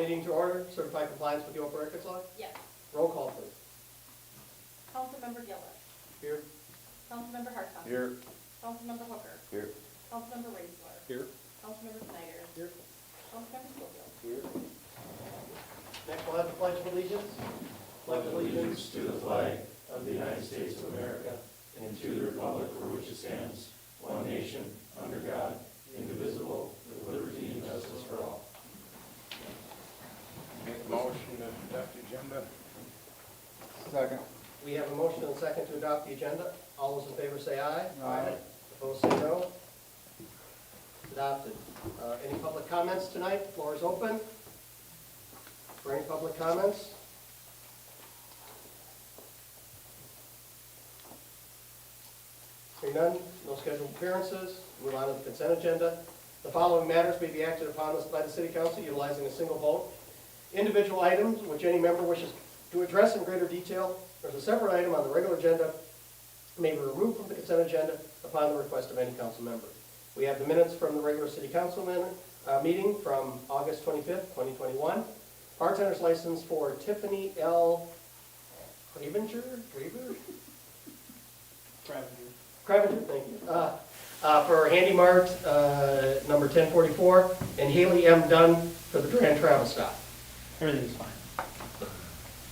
meeting to order, certify compliance with the open records law. Yes. Roll call, please. Councilmember Gillis. Here. Councilmember Hartson. Here. Councilmember Hooker. Here. Councilmember Raisler. Here. Councilmember Snyder. Here. Councilmember Schofield. Here. Next, we'll have the Pledge of Allegiance. Pledge allegiance to the flag of the United States of America and to the republic for which it stands, one nation, under God, indivisible, with liberty and justice for all. Make a motion to adopt the agenda. Second. We have a motion and a second to adopt the agenda. All those in favor say aye. Aye. Opposed say no. Adopted. Any public comments tonight? The floor is open. For any public comments? Hearing none, no scheduled appearances. Move on to the consent agenda. The following matters may be acted upon by the City Council utilizing a single vote. Individual items which any member wishes to address in greater detail. There's a separate item on the regular agenda may be removed from the consent agenda upon the request of any council member. We have the minutes from the regular City Council meeting from August 25th, 2021. Bartender's license for Tiffany L. Cravenger? Cravenger, thank you. For Handy Mart, number 1044, and Haley M. Dunn for the Durand travel stop. Everything is fine.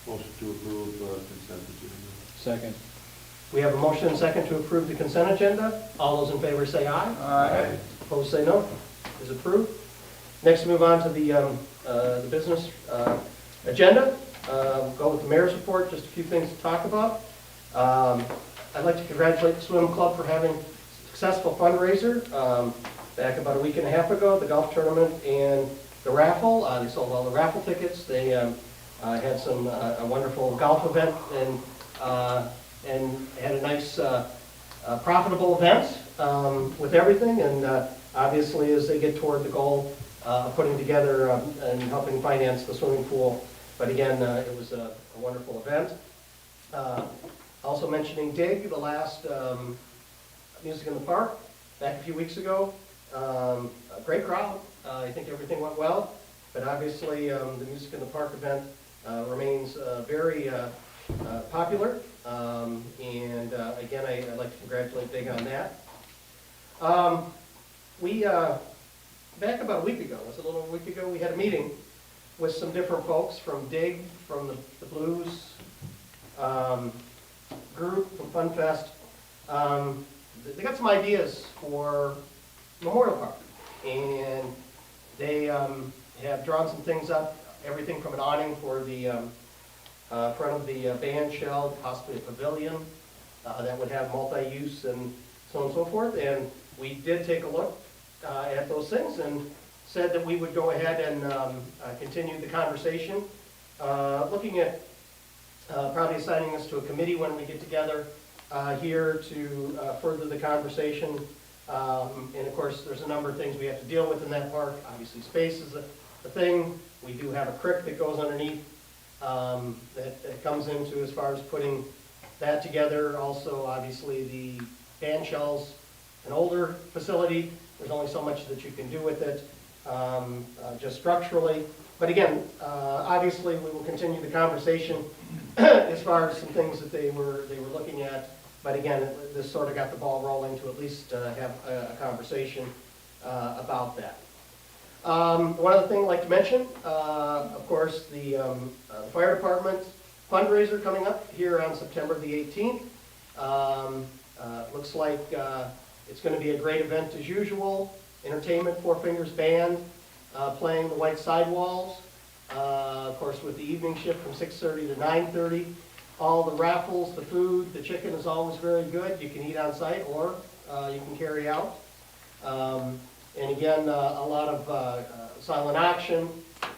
Motion to approve consent agenda. Second. We have a motion and second to approve the consent agenda. All those in favor say aye. Aye. Opposed say no. Is approved. Next, move on to the business agenda. We'll go with the mayor's report, just a few things to talk about. I'd like to congratulate the swim club for having a successful fundraiser. Back about a week and a half ago, the golf tournament and the raffle. They sold all the raffle tickets. They had a wonderful golf event and had a nice profitable event with everything. And obviously, as they get toward the goal of putting together and helping finance the swimming pool. But again, it was a wonderful event. Also mentioning DIG, the last Music in the Park, back a few weeks ago. A great crowd. I think everything went well. But obviously, the Music in the Park event remains very popular. And again, I'd like to congratulate DIG on that. Back about a week ago, was it a little over a week ago, we had a meeting with some different folks from DIG, from the Blues group, from Fun Fest. They got some ideas for Memorial Park, and they have drawn some things up, everything from an awning for the front of the band shell, possibly a pavilion that would have multi-use and so on and so forth. And we did take a look at those things and said that we would go ahead and continue the conversation, looking at probably assigning this to a committee when we get together here to further the conversation. And of course, there's a number of things we have to deal with in that park. Obviously, space is a thing. We do have a creek that goes underneath that comes into as far as putting that together. Also, obviously, the band shell's an older facility. There's only so much that you can do with it, just structurally. But again, obviously, we will continue the conversation as far as some things that they were looking at. But again, this sort of got the ball rolling to at least have a conversation about that. One other thing I'd like to mention, of course, the fire department fundraiser coming up here on September the 18th. Looks like it's going to be a great event as usual. Entertainment, Four Fingers Band playing the White Sidewalls. Of course, with the evening shift from 6:30 to 9:30. All the raffles, the food, the chicken is always very good. You can eat on site or you can carry out. And again, a lot of silent auction.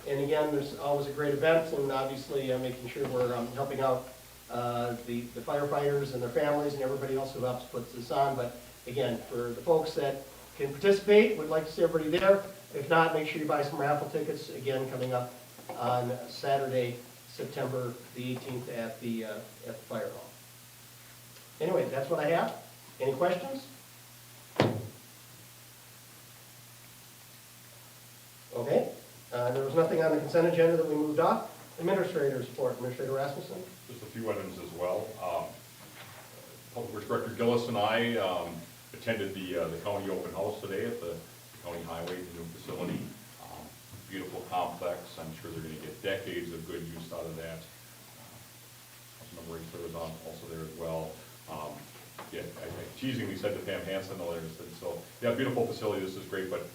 And again, there's always a great event, and obviously making sure we're helping out the firefighters and their families and everybody else who helps put this on. But again, for the folks that can participate, we'd like to see everybody there. If not, make sure you buy some raffle tickets. Again, coming up on Saturday, September the 18th at the fire hall. Anyway, that's what I have. Any questions? Okay. There was nothing nothing on the consent agenda that we moved off. Administrator's report, Administrator Rasmussen. Just a few items as well. Public Works Director Gillis and I attended the county open house today at the county highway, the new facility. Beautiful complex. I'm sure they're going to get decades of good use out of that. Councilmember Raisler was also there as well. Yeah, I teasingly said to Pam Hansen earlier, so yeah, beautiful facility. This is great, but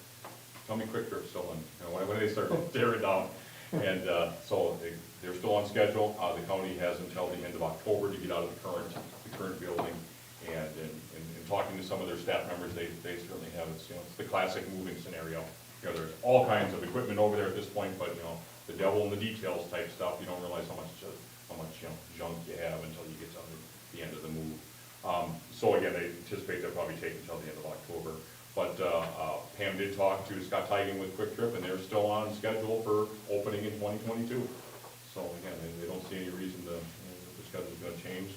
tell me Quick Trip still in. When they start tearing down. And so they're still on schedule. The county has until the end of October to get out of the current building. And in talking to some of their staff members, they certainly have it's it's the classic moving scenario. There's all kinds of equipment over there at this point, but the devil in the details type stuff. You don't realize how much junk you have until you get to the end of the move. So again, they anticipate they'll probably take until the end of October. But Pam did talk to Scott Tigan with Quick Trip, and they're still on schedule for opening in 2022. So again, they don't see any reason the schedule's going to change.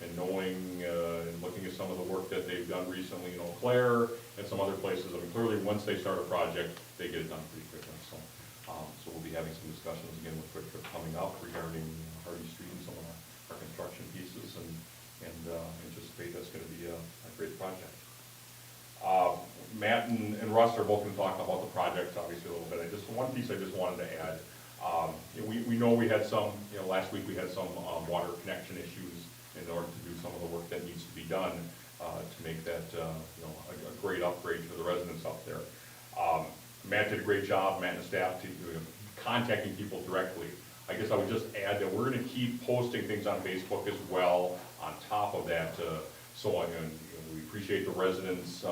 And knowing and looking at some of the work that they've done recently in Eau Claire and some other places, I mean, clearly once they start a project, they get it done pretty quickly. So we'll be having some discussions again with Quick Trip coming up regarding Hardy Street and some of our construction pieces, and anticipate that's going to be a great project. Matt and Russ are both going to talk about the project obviously a little bit. One piece I just wanted to add. We know we had some, last week we had some water connection issues in order to do some of the work that needs to be done to make that a great upgrade for the residents up there. Matt did a great job, Matt and the staff, contacting people directly. I guess I would just add that we're going to keep posting things on Facebook as well on top of that. We appreciate the residents'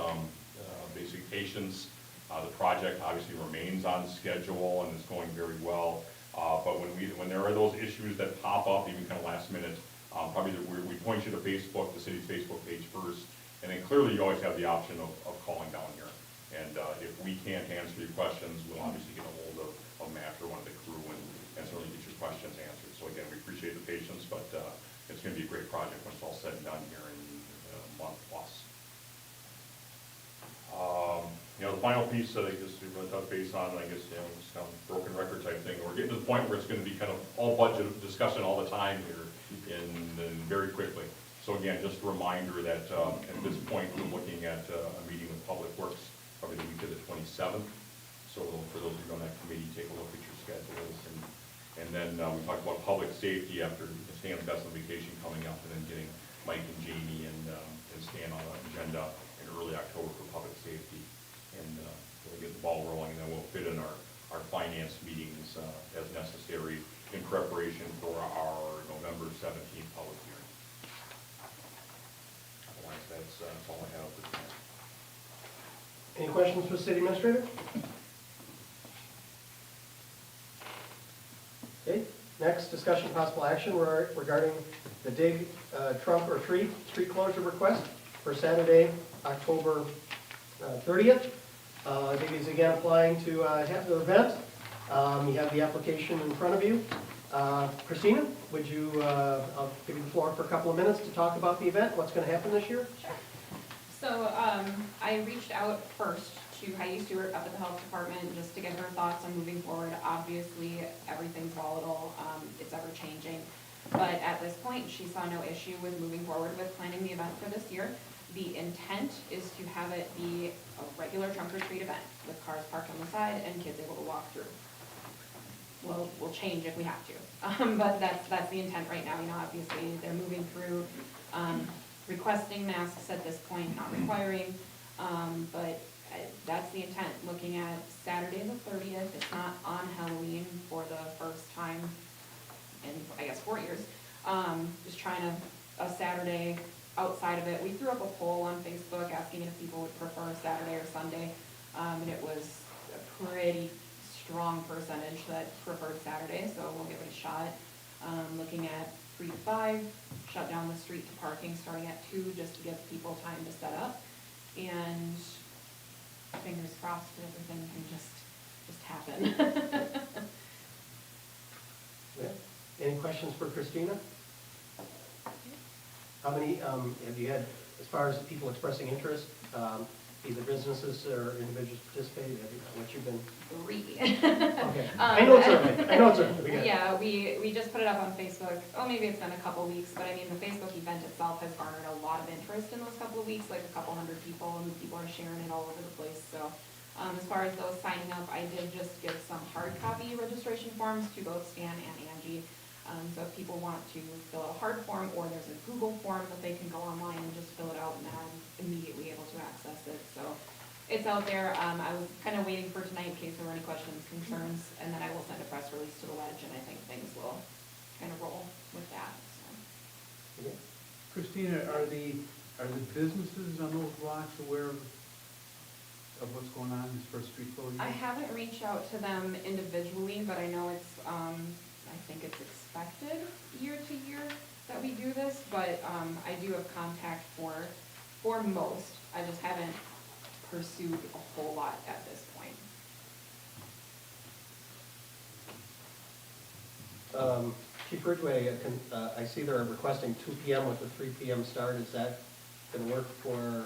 basic patience. The project obviously remains on schedule and is going very well. But when there are those issues that pop up, even kind of last minute, probably we point you to Facebook, the city's Facebook page first, and then clearly you always have the option of calling down here. And if we can't answer your questions, we'll obviously get a hold of Matt or one of the crew and certainly get your questions answered. So again, we appreciate the patience, but it's going to be a great project when it's all said and done here in a month plus. The final piece that I just want to touch base on, I guess, just kind of broken record type thing. We're getting to the point where it's going to be kind of all budget discussion all the time here, and very quickly. So again, just a reminder that at this point we're looking at a meeting with Public Works probably the week of the 27th. So for those who don't have committee, take a look at your schedules, and then we talked about public safety after Stan's got some vacation coming up, and then getting Mike and Jamie and Stan on the agenda in early October for public safety, and we'll get the ball rolling, and then we'll fit in our finance meetings as necessary in preparation for our November 17th public hearing. Otherwise, that's all I have for tonight. Any questions for the city administrator? Okay, next, discussion possible action regarding the Dig Trunk or Treat street closure request for Saturday, October 30th. Dig is again applying to have the event. You have the application in front of you. Christina, would you, I'll give you the floor for a couple of minutes to talk about the event, what's going to happen this year? Sure. So I reached out first to Heidi Stewart up at the health department just to get her thoughts on moving forward. Obviously, everything's volatile, it's ever changing. But at this point, she saw no issue with moving forward with planning the event for this year. The intent is to have it be a regular trunk or treat event with cars parked on the side and kids able to walk through. We'll change if we have to, but that's the intent right now. Obviously they're moving through requesting masks at this point, not requiring, but that's the intent. Looking at Saturday the 30th, it's not on Halloween for the first time in, I guess, 4 years. Just trying a Saturday outside of it. We threw up a poll on Facebook asking if people would prefer Saturday or Sunday, and it was a pretty strong percentage that preferred Saturday, so we'll give it a shot. Looking at 3 to 5, shut down the street to parking starting at 2 just to give people time to set up, and fingers crossed everything can just happen. Yeah. Any questions for Christina? How many have you had, as far as people expressing interest, either businesses or individuals participate? What you've been, 3. okay. I know it's early, I know it's early. We got it. Yeah, we just put it up on Facebook, maybe it's been a couple weeks, but I mean, the Facebook event itself has garnered a lot of interest in those couple of weeks, like a couple hundred people, and people are sharing it all over the place, so. As far as those signing up, I did just give some hard copy registration forms to both Stan and Angie. So if people want to fill out a hard form, or there's a Google form that they can go online and just fill it out, and I'm immediately able to access it, so. It's out there. I was kind of waiting for tonight in case there were any questions, concerns, and then I will send a press release to the Wedge, and I think things will kind of roll with that, so. Okay. Christina, are the businesses on those blocks aware of what's going on as far as street closure? I haven't reached out to them individually, but I know it's, I think it's expected year to year that we do this, but I do have contact for most. I just haven't pursued a whole lot at this point. Chief Ridgway, I see they're requesting 2 PM with a 3 PM start. Is that going to work for,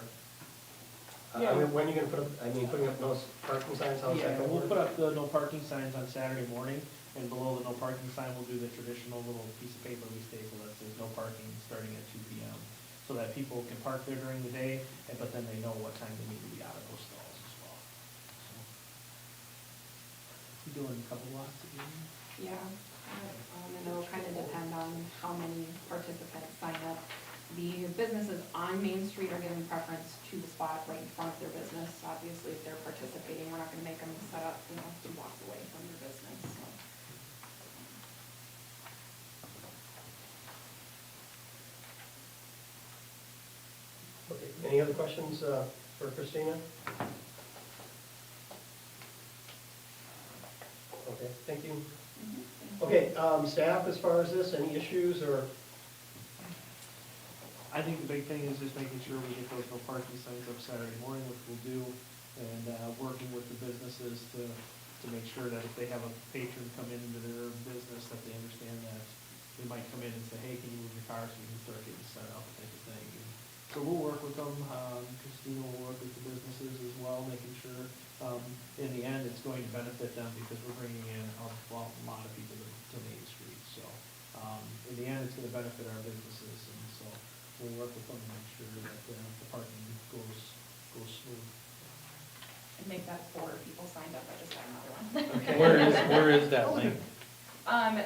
I mean, when are you going to put up, putting up no parking signs, how's that Yeah, going to we'll work? put up the no parking signs on Saturday morning, and below the no parking sign, we'll do the traditional little piece of paper we staple that says no parking starting at 2 PM. So that people can park there during the day, but then they know what time they need to be out of those stalls as well. So, we doing a couple lots again? Yeah, and it'll kind of depend on how many participants sign up. The businesses on Main Street are giving preference to the spot right in front of their business. Obviously, if they're participating, we're not gonna make them set up, 2 blocks away from their business, so. Okay, any other questions for Christina? Okay, thank you. Okay, staff, as far as this, any issues or? I think the big thing is just making sure we get those no parking signs up Saturday morning, which we'll do, and working with the businesses to make sure that if they have a patron come into their business, that they understand that they might come in and say, hey, can you move your car so you can start getting set up, type of thing. And so we'll work with them. Christina will work with the businesses as well, making sure, in the end, it's going to benefit them because we're bringing in a lot of people to Main Street. So, in the end, it's gonna benefit our businesses, and so we'll work with them to make sure that the parking goes smooth. And make that 4 people signed up, I just got another one. Okay. Where is that link?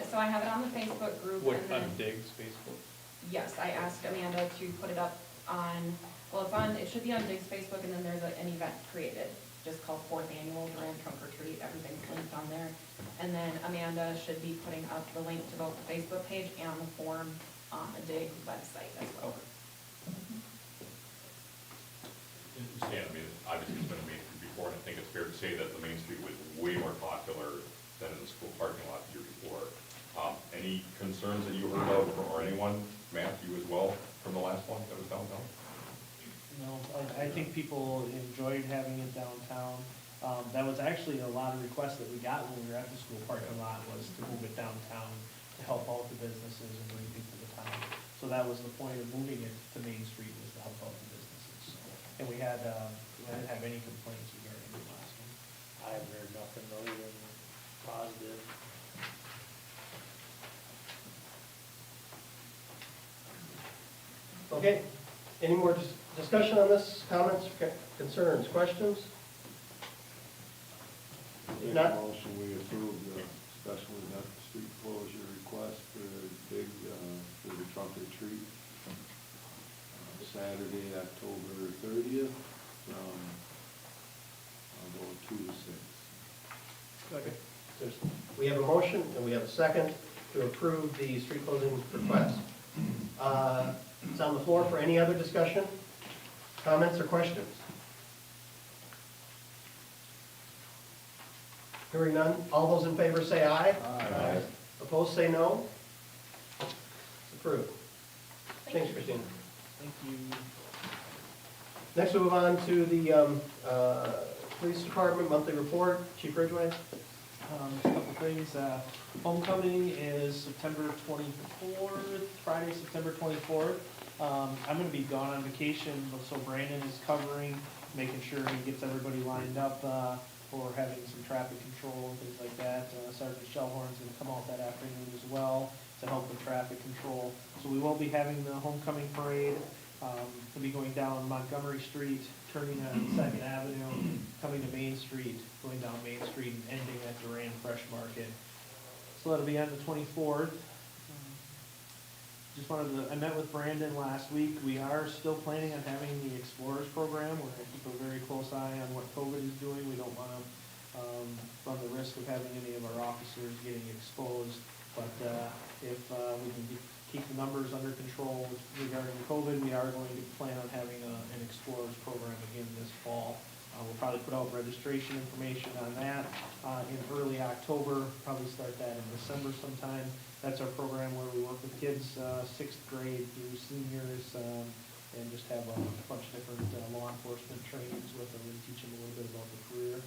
So I have it on the Facebook group, What, and then, on Diggs Facebook? yes, I asked Amanda to put it up on, it should be on Dig's Facebook, and then there's an event created, just called 4th Annual Durand Trunk or Treat, everything's linked on there. And then Amanda should be putting up the link to both the Facebook page and the form on the Dig website as well. Stan, obviously it's been a Main Street before, and I think it's fair to say that the Main Street was way more popular than in the school parking lot the year before. Any concerns that you heard of, or anyone, Matt, you as well, from the last one that was downtown? No, I think people enjoyed having it downtown. That was actually a lot of requests that we got when we were at the school parking lot, was to move it downtown to help out the businesses and bring people to town. So that was the point of moving it to Main Street, was to help out the businesses. So, and we didn't have any complaints regarding the last one. I've heard nothing other than positive. Okay, any more discussion on this, comments, concerns, questions? Make Not- a motion, we approve the special event street closure request for Dig, for the trunk or treat. Saturday, October 30th, from, I'll go 2 to 6. Okay. We have a motion and we have a second to approve the street closing request. It's on the floor for any other discussion, comments, or questions? Hearing none, all those in favor say aye. Aye. Opposed, say no. It's approved. Thanks, Christina. Thank you. Next, we'll move on to the Police Department monthly report. Chief Ridgway? Just a couple things. Homecoming is September 24th, Friday, September 24th. I'm gonna be gone on vacation, so Brandon is covering making sure he gets everybody lined up, for having some traffic control and things like that. Sergeant Shellhorn's gonna come out that afternoon as well to help with traffic control. So we will be having the homecoming parade. We'll be going down Montgomery Street, turning on Second Avenue, coming to Main Street, going down Main Street and ending at Durand Fresh Market. So that'll be on the 24th. I met with Brandon last week. We are still planning on having the Explorers program. We're gonna keep a very close eye on what COVID is doing. We don't wanna, run the risk of having any of our officers getting exposed. But, if, we can keep the numbers under control regarding COVID, we are going to plan on having an Explorers program again this fall. We'll probably put out registration information on that in early October, probably start that in December sometime. That's our program where we work with kids, 6th grade through seniors, and just have a bunch of different law enforcement trainings with them and teach them a little bit about the career.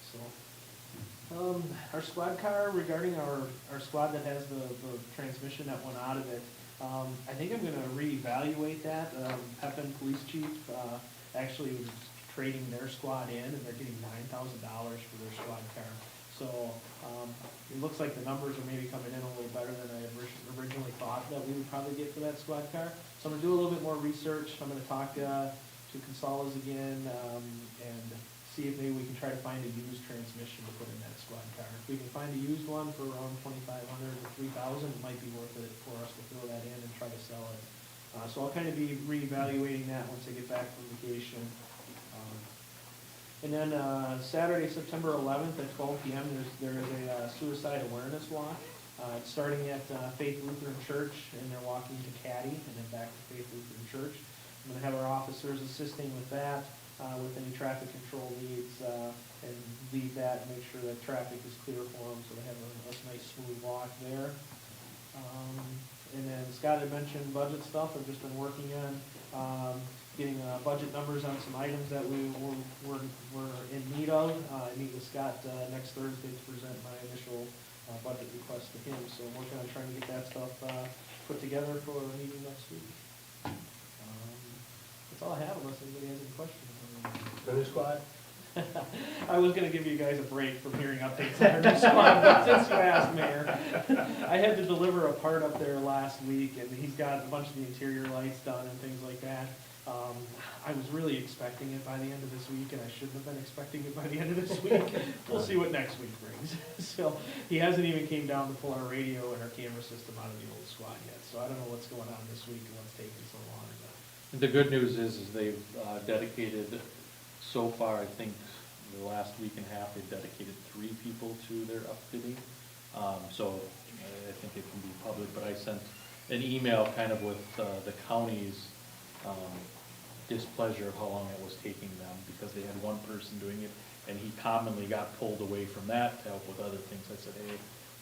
So, our squad car, regarding our squad that has the transmission that went out of it, I think I'm gonna reevaluate that. Pepin Police Chief actually was trading their squad in, and they're getting $9,000 for their squad car. So, it looks like the numbers are maybe coming in a little better than I originally thought that we would probably get for that squad car. So I'm gonna do a little bit more research. I'm gonna talk to Consolas again, and see if maybe we can try to find a used transmission to put in that squad car. If we can find a used one for around $2,500 or $3,000, it might be worth it for us to throw that in and try to sell it. So I'll kind of be reevaluating that once I get back from vacation. And then Saturday, September 11th at 12 p.m., there is a suicide awareness walk. It's starting at Faith Lutheran Church, and they're walking to Caddy, and then back to Faith Lutheran Church. I'm going to have our officers assisting with that, with any traffic control needs, and lead that and make sure that traffic is clear for them, so they have a nice smooth walk there. And then Scott had mentioned budget stuff. I've just been working on getting budget numbers on some items that we're in need of. I meet with Scott next Thursday to present my initial budget request to him, so I'm working on trying to get that stuff put together for a meeting next week. That's all I have, unless anybody has any questions. The new squad? I was gonna give you guys a break from hearing updates on our new squad, but since you asked, Mayor, I had to deliver a part up there last week, and he's got a bunch of the interior lights done and things like that. I was really expecting it by the end of this week, and I shouldn't have been expecting it by the end of this week. We'll see what next week brings. So, he hasn't even came down to pull our radio and our camera system out of the old squad yet, so I don't know what's going on this week and what's taking so long. The good news is they've dedicated, so far, I think, the last week and a half, they've dedicated 3 people to their upfitting. So I think it can be public, but I sent an email kind of with the county's displeasure of how long it was taking them, because they had one person doing it, and he commonly got pulled away from that to help with other things. I said, hey,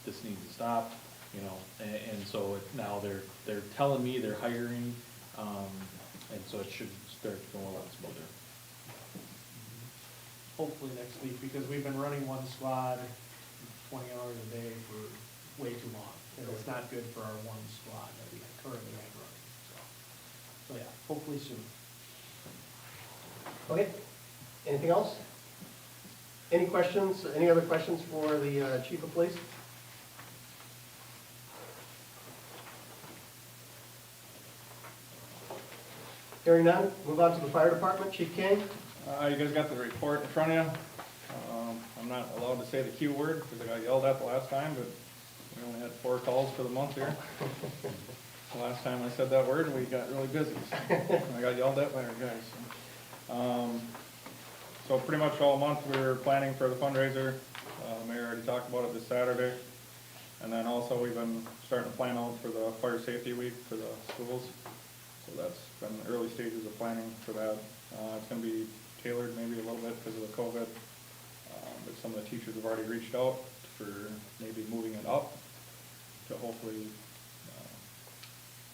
this needs to stop, you know, and so now they're telling me they're hiring, and so it should start to go a lot smoother. Hopefully next week, because we've been running one squad 20 hours a day for way too long, and it's not good for our one squad that we currently have running, so yeah, hopefully soon. Okay, anything else? Any questions, any other questions for the chief of police? Hearing none, move on to the fire department. Chief King? You guys got the report in front of you. I'm not allowed to say the Q word because I got yelled at the last time, but we only had 4 calls for the month here. The last time I said that word, we got really busy. So I got yelled at by our guys. So pretty much all month we were planning for the fundraiser. The mayor already talked about it this Saturday. And then also we've been starting to plan out for the fire safety week for the schools. So that's been early stages of planning for that. It's going to be tailored maybe a little bit because of the COVID, but some of the teachers have already reached out for maybe moving it up to hopefully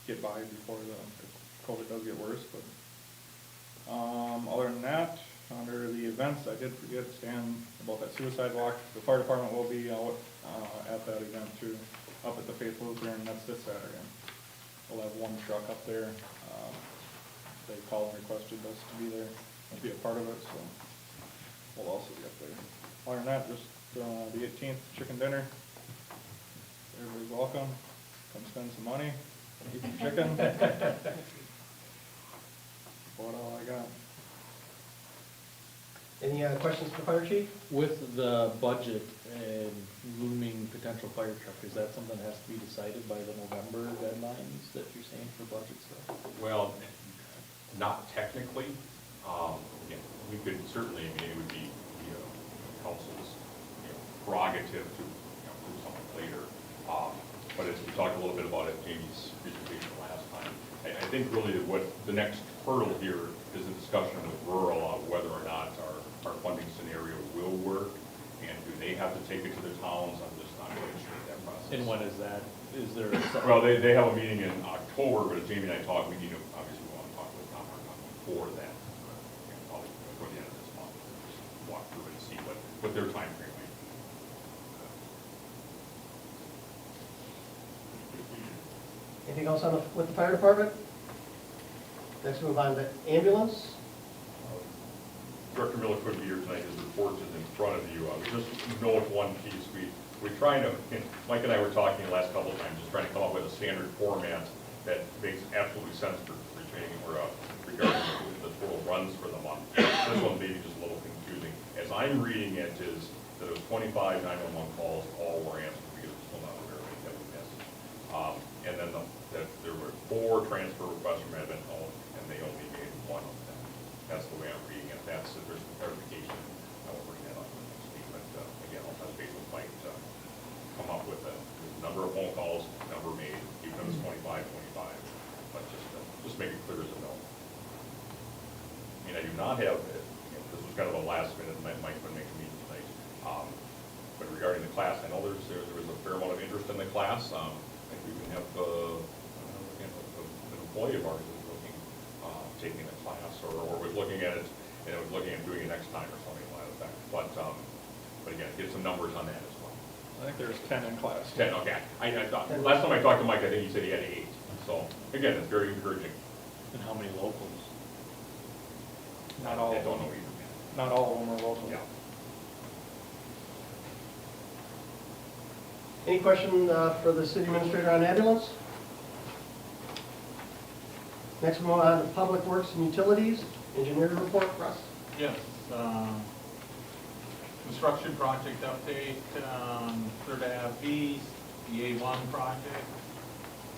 get by before the COVID does get worse. But other than that, under the events, I did forget to stand about that suicide walk. The fire department will be out at that event too, up at the Faith Lutheran, and that's this Saturday. We'll have one truck up there. They called and requested us to be there. be a part of it, so we'll also be up there. Other than that, just, the 18th, chicken dinner. Everybody's welcome, come spend some money, eat some chicken. What all I got? Any questions for the fire chief? With the budget and looming potential fire truck, is that something that has to be decided by the November deadlines that you're saying for budget stuff? Well, not technically. Yeah, we could certainly, I mean, it would be the council's, prerogative to, do something later. But as we talked a little bit about it, Jamie's presentation last time, I think really what the next hurdle here is a discussion with rural on whether or not our funding scenario will work, and do they have to take it to their towns? I'm just not really sure of that process. And when is that? Is there? Well, they have a meeting in October, but as Jamie and I talked, we need to, obviously, we want to talk with Tom before that, probably before the end of this month, just walk through and see what their time frame might be. Anything else with the fire department? Next, move on to ambulance. Director Miller couldn't be here tonight, his report is in front of you. We just note one piece, we're trying to, Mike and I were talking the last couple of times, just trying to come up with a standard format that makes absolutely sense for training or regarding the total runs for the month. This one may be just a little confusing. As I'm reading it is that it was 25 911 calls, all were answered, because we're still not aware of any that we missed. And then that there were 4 transfer requests from Edmonton, and they only made 1 of them. That's the way I'm reading it. That's, if there's some clarification, I will bring that up in the next meeting. But again, I'll touch base with Mike to come up with a number of phone calls, number made, even if it's 25, but just make it clear as a no. I mean, I do not have, this was kind of a last minute, Mike would make a meeting tonight. But regarding the class, I know there was a fair amount of interest in the class. I think we can have an employee of ours is looking, taking the class, or was looking at it, and was looking at doing it next time or something like that. But again, get some numbers on that as well. I think there's 10 in class. 10, okay. I thought, last time I talked to Mike, I think he said he had 8. So, again, it's very encouraging. And how many locals? Not all I of don't them. know either. Not all of them are local. Yeah. Any question for the city administrator on ambulance? Next, move on to public works and utilities. Engineering report, Russ. Yes, construction project update, Third Ave East, the A1 project.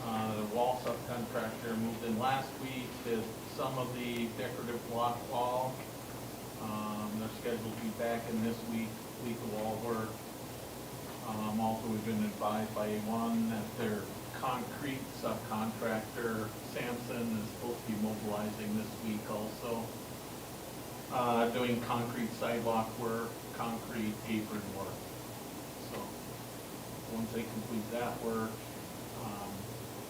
The wall subcontractor moved in last week, did some of the decorative block wall. They're scheduled to be back in this week, complete the wall work. Also, we've been advised by A1 that their concrete subcontractor, Sampson, is supposed to be mobilizing this week also. Doing concrete sidewalk work, concrete apron work. So, once they complete that work,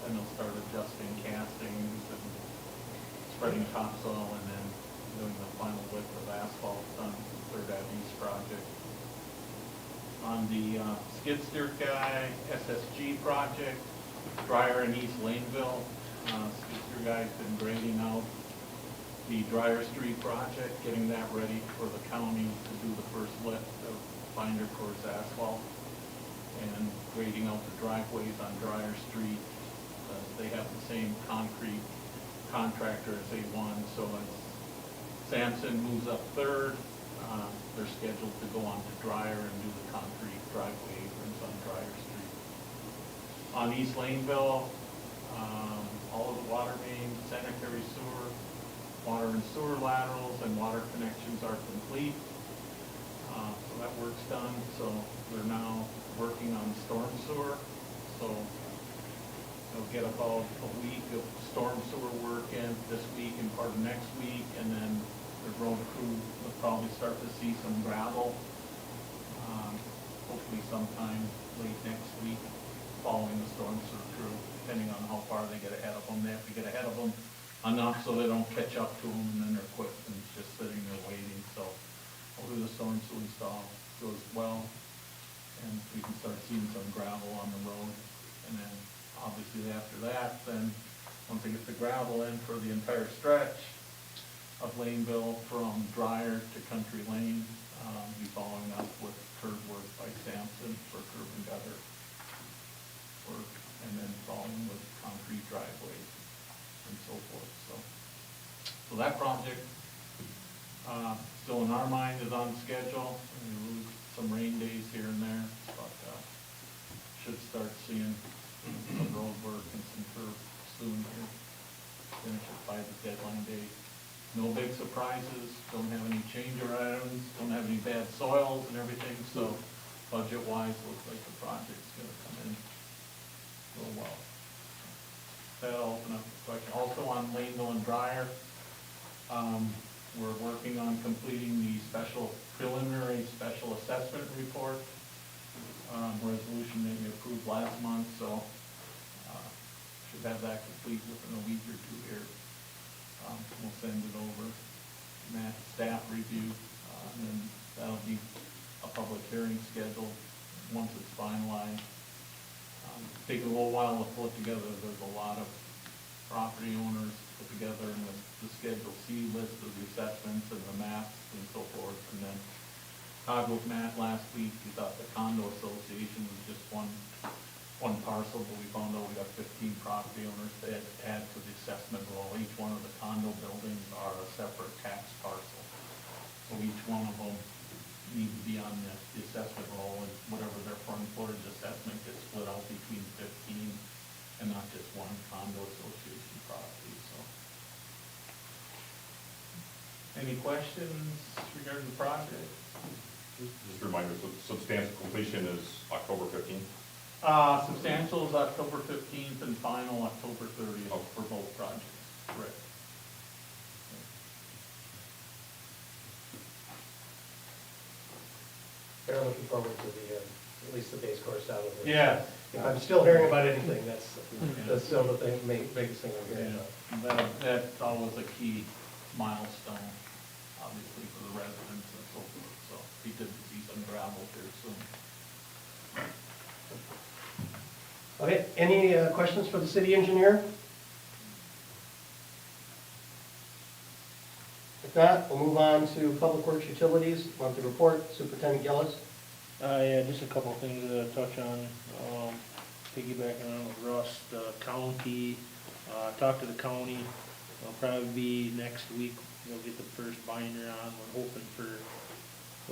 then they'll start adjusting castings and spreading topsoil, and then doing the final width of asphalt on the Third Ave East project. On the skid steer guy, SSG project, dryer in East Laneville, skid steer guy's been grading out the Dryer Street project, getting that ready for the county to do the first lift of binder course asphalt, and grading out the driveways on Dryer Street. They have the same concrete contractor as A1, so as Sampson moves up third, they're scheduled to go on to Dryer and do the concrete driveway aprons on Dryer Street. On East Laneville, all of the water main, sanitary sewer, water and sewer laterals and water connections are complete. So that work's done, so they're now working on storm sewer. So they'll get about a week of storm sewer work in this week and part of next week, and then the road crew will probably start to see some gravel, hopefully sometime late next week, following the storm sewer crew, depending on how far they get ahead of them. They have to get ahead of them enough so they don't catch up to them, and then their equipment's just sitting there waiting. So hopefully the storm sewer install goes well, and we can start seeing some gravel on the road. And then obviously after that, then once they get the gravel in for the entire stretch, of Laneville from Dryer to Country Lane. Be following up with curb work by Sampson for curb and gutter work, and then following with concrete driveways and so forth, so that project, still in our mind is on schedule. We lose some rain days here and there, but, should start seeing some road work and some curb soon here. Finish it by the deadline date. No big surprises, don't have any change items, don't have any bad soils and everything, so budget-wise, looks like the project's gonna come in real well. That'll open up the question. Also on Laneville and Dryer, we're working on completing the preliminary special assessment report, resolution that you approved last month, so, should have that complete within a week or two here. We'll send it over, Matt, staff review, and then that'll be a public hearing scheduled once it's finalized. Take a little while to pull it together. There's a lot of property owners put together in the Schedule C list of the assessments and the maps and so forth. And then talked with Matt last week. He thought the condo association was just one parcel, but we found out we got 15 property owners that add to the assessment roll. Each one of the condo buildings are a separate tax parcel. So each one of them need to be on the assessment roll, and whatever their front footage assessment gets split out between 15 and not just one condo association property, so. Any questions regarding the project? Just a reminder, so substantial completion is October 15th? Substantial is October 15th and final October 30th for both projects. Correct. They're looking forward to the, at least the base course out of it. Yeah. If I'm still hearing about anything, that's still the biggest thing I'm hearing about. That's always a key milestone, obviously, for the residents and so forth, so we did see some gravel here soon. Okay, any questions for the city engineer? If not, we'll move on to Public Works Utilities, monthly report, Superintendent Gillis. Yeah, just a couple of things to touch on, piggybacking on with Russ, the county, talked to the county, it'll probably be next week, they'll get the first binder on, we're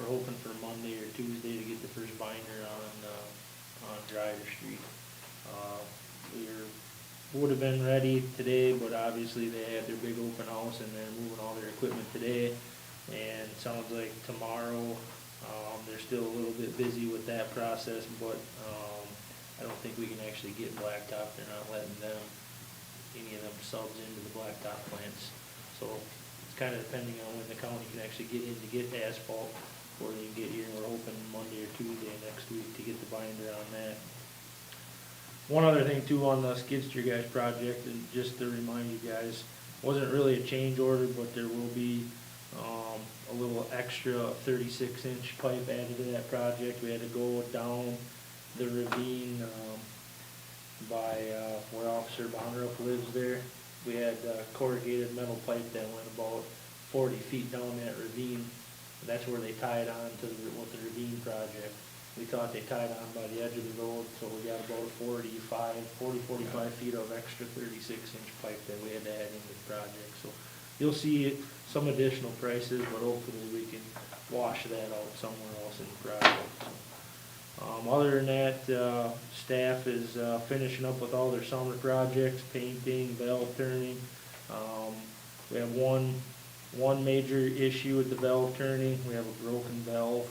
hoping for Monday or Tuesday to get the first binder on Driver Street. Would have been ready today, but obviously they had their big open house and they're moving all their equipment today, and it sounds like tomorrow. They're still a little bit busy with that process, but I don't think we can actually get blacktop. They're not letting any of them subs into the blacktop plants. So it's kind of depending on when the county can actually get in to get asphalt, or they can get here. We're hoping Monday or Tuesday next week to get the binder on that. One other thing too on the skid steer guys project, and just to remind you guys, wasn't really a change order, but there will be a little extra 36-inch pipe added to that project. We had to go down the ravine by where Officer Bonnerup lives there. We had corrugated metal pipe that went about 40 feet down that ravine. That's where they tied on to with the ravine project. We thought they tied on by the edge of the road, so we got about 45 feet of extra 36-inch pipe that we had to add into the project. So you'll see some additional prices, but hopefully we can wash that out somewhere else in the project. So, other than that, staff is finishing up with all their summer projects, painting, valve turning. We have one major issue with the valve turning. We have a broken valve.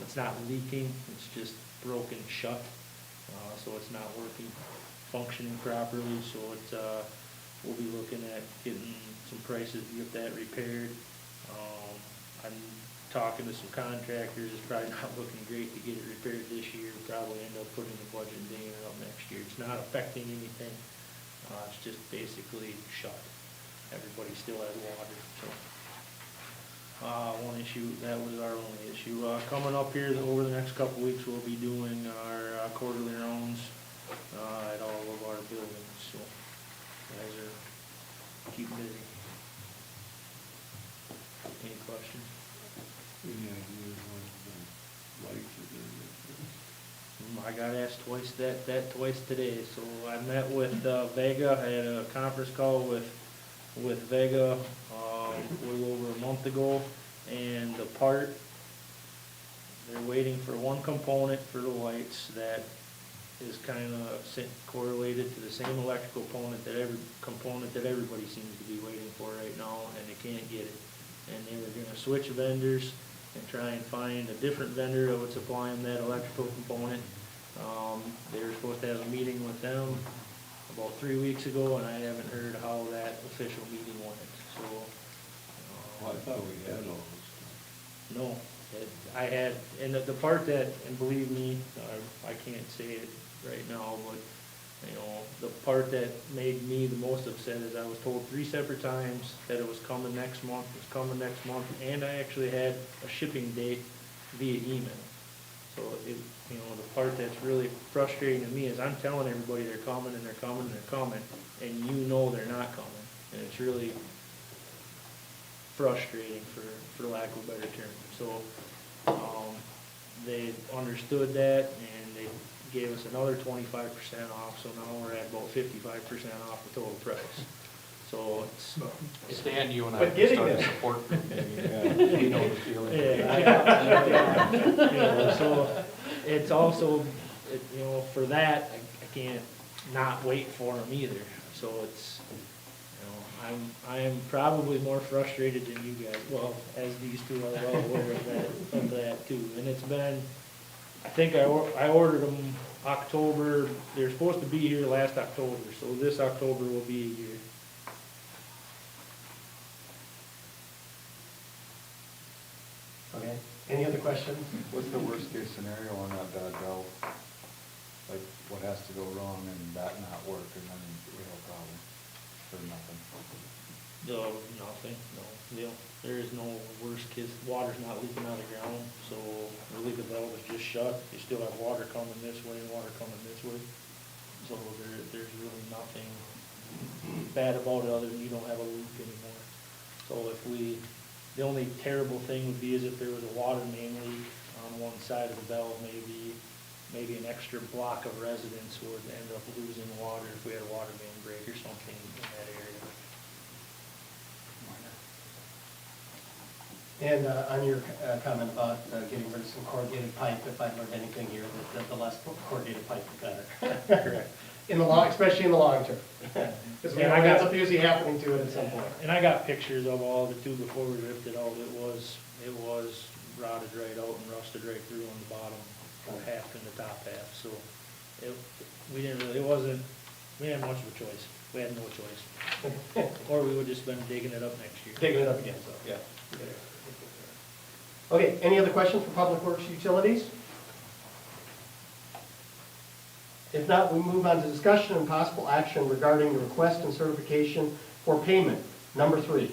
It's not leaking, it's just broken shut, so it's not working, functioning properly. So it's, we'll be looking at getting some prices to get that repaired. I'm talking to some contractors. It's probably not looking great to get it repaired this year. Probably end up putting the budget and digging it up next year. It's not affecting anything. It's just basically shut. Everybody still has water, so. One issue, that was our only issue. Coming up here over the next couple weeks, we'll be doing our quarterly rounds at all of our buildings, so guys are keep busy. question. Any ideas when the lights are gonna get fixed? I got asked twice today, so I met with Vega, I had a conference call with Vega, a little over a month ago, and the part, they're waiting for one component for the lights that is kinda correlated to the same electrical component that everybody seems to be waiting for right now, and they can't get it. And they were gonna switch vendors and try and find a different vendor that would supply them that electrical component. They were supposed to have a meeting with them about 3 weeks ago, and I haven't heard how that official meeting went, so. Well, I thought we had all those. No, I had, and the part that, and believe me, I can't say it right now, but, you know, the part that made me the most upset is I was told 3 separate times that it was coming next month, and I actually had a shipping date via email. So it, you know, the part that's really frustrating to me is I'm telling everybody they're coming, and you know they're not coming, and it's really frustrating for lack of a better term. So, they understood that, and they gave us another 25% off, so now we're at about 55% off the total price. So it's. Stan, you and I But can getting start a there. support group, maybe. We know the feeling. Yeah, you know, so it's also, you know, for that, I can't not wait for them either. So it's, you know, I am probably more frustrated than you guys, well, as these two are well aware of that too. And it's been, I think I ordered them October, they're supposed to be here last October, so this October will be a year. Okay, any other questions? What's the worst case scenario on that bad valve? Like, what has to go wrong and that not work, and then we have a problem, or nothing? No, nothing, no, there is no worst case, water's not leaking out of the ground, so the leak valve is just shut, you still have water coming this way and water coming this way. So there's really nothing bad about it other than you don't have a leak anymore. So the only terrible thing would be is if there was a water main leak on one side of the valve, maybe an extra block of residents would end up losing water if we had a water main break or something in that area. And on your comment about getting rid of some corrugated pipe, if I've learned anything here, that the less corrugated pipe, the better. Correct. In the long, especially in the long term. Because Yeah, what ends up usually happening to it at some point. And I got pictures of all of it too before we ripped it out. It was rotted right out and rusted right through on the bottom half and the top half. So we didn't have much of a choice. We had no choice. Or we would just been digging it up next year. Digging it up again, so, yeah. Okay, any other questions for Public Works Utilities? If not, we move on to discussion and possible action regarding the request and certification for payment, number 3,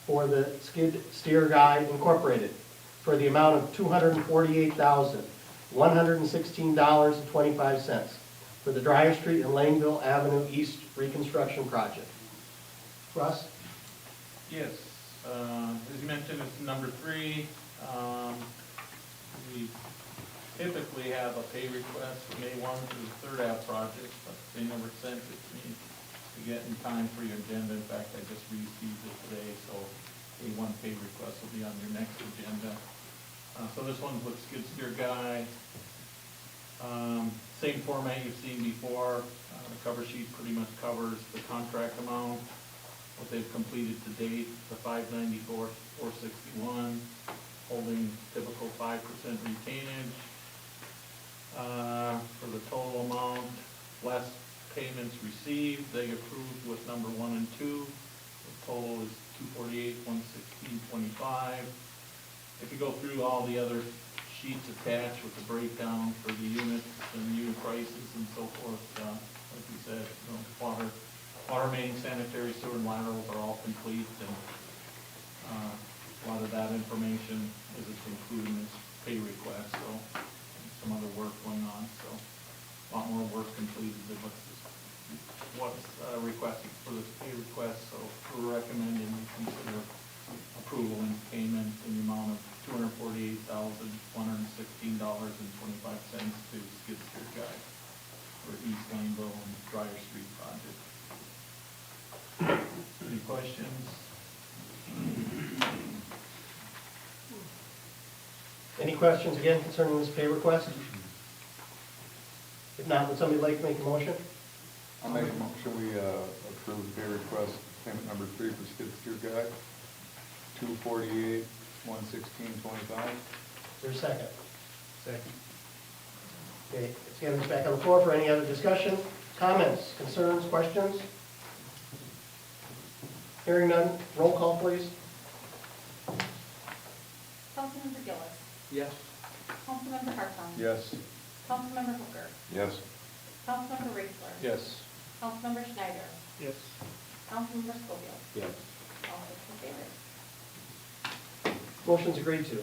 for the Skid Steer Guy Incorporated, for the amount of $248,116.25 for the Dryer Street and Langville Avenue East reconstruction project. Russ? Yes, as you mentioned, it's number 3. We typically have a pay request for May 1 for the Third Ave project, but they never sent it to me to get in time for your agenda. In fact, I just received it today, so May 1 pay request will be on your next agenda. So this one's with Skid Steer Guy. Same format you've seen before. The cover sheet pretty much covers the contract amount, what they've completed to date, the $594,461, holding typical 5% retainage. For the total amount, less payments received, they approved with number 1 and 2. The total is $248,116.25. If you go through all the other sheets attached with the breakdown for the units and unit prices and so forth, like we said, you know, water main, sanitary sewer, and laterals are all complete, and a lot of that information is included in this pay request, so some other work going on, so a lot more work completed than what's requested for this pay request, so we're recommending you consider approval and payment in Any questions again concerning this pay request? If not, would somebody like to make a motion? I'll make a motion, we approve pay request, payment number 3 for skid steer guy, $248, $116.25. Is there a second? Second. Okay, let's get this back on the floor for any other discussion, comments, concerns, questions? Hearing none, roll call, please. Councilmember Gillis. Yes. Councilmember Hartson. Yes. Councilmember Hooker. Yes. Councilmember Raisler. Yes. Councilmember Schneider. Yes. Councilmember Schofield. Yes. All six in favor. Motion's agreed to.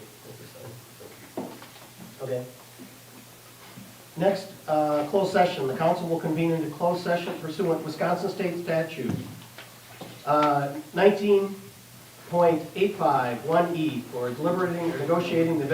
Okay. Next, closed session. The council will convene into closed session pursuant to Wisconsin State Statute 19.851E for deliberating or negotiating the